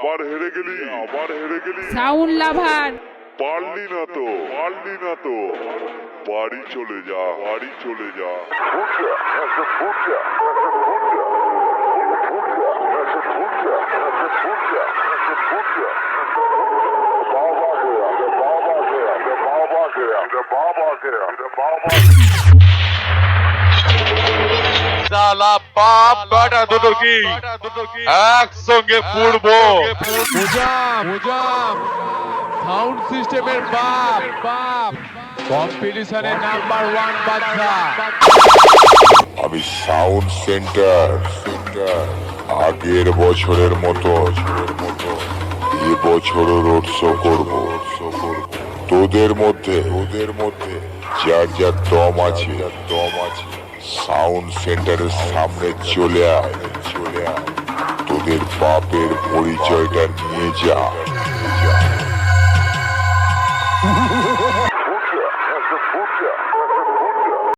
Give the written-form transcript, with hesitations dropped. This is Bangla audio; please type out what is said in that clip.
আবার হেরে গেলি, আবার হেরে গেলি। সাউন্ড লাভার পারলি না তো, পারলি না তো। বাড়ি চলে যা, বাড়ি চলে যা। শালা বাপ বেটা দুটো কি একসঙ্গে পড়বো। সাউন্ড সিস্টেমের বাপ বাপ কম্পিটিশনের নাম্বার 1 বাদশা। আমি সাউন্ড সেন্টার, আগের বছরের মতো এবছরও রোড শো করব। তোদের মধ্যে যার যার দম আছে, সাউন্ড সেন্টারের সামনে চলে আয়, তোদের বাপের পরিচয়টা নিয়ে যা।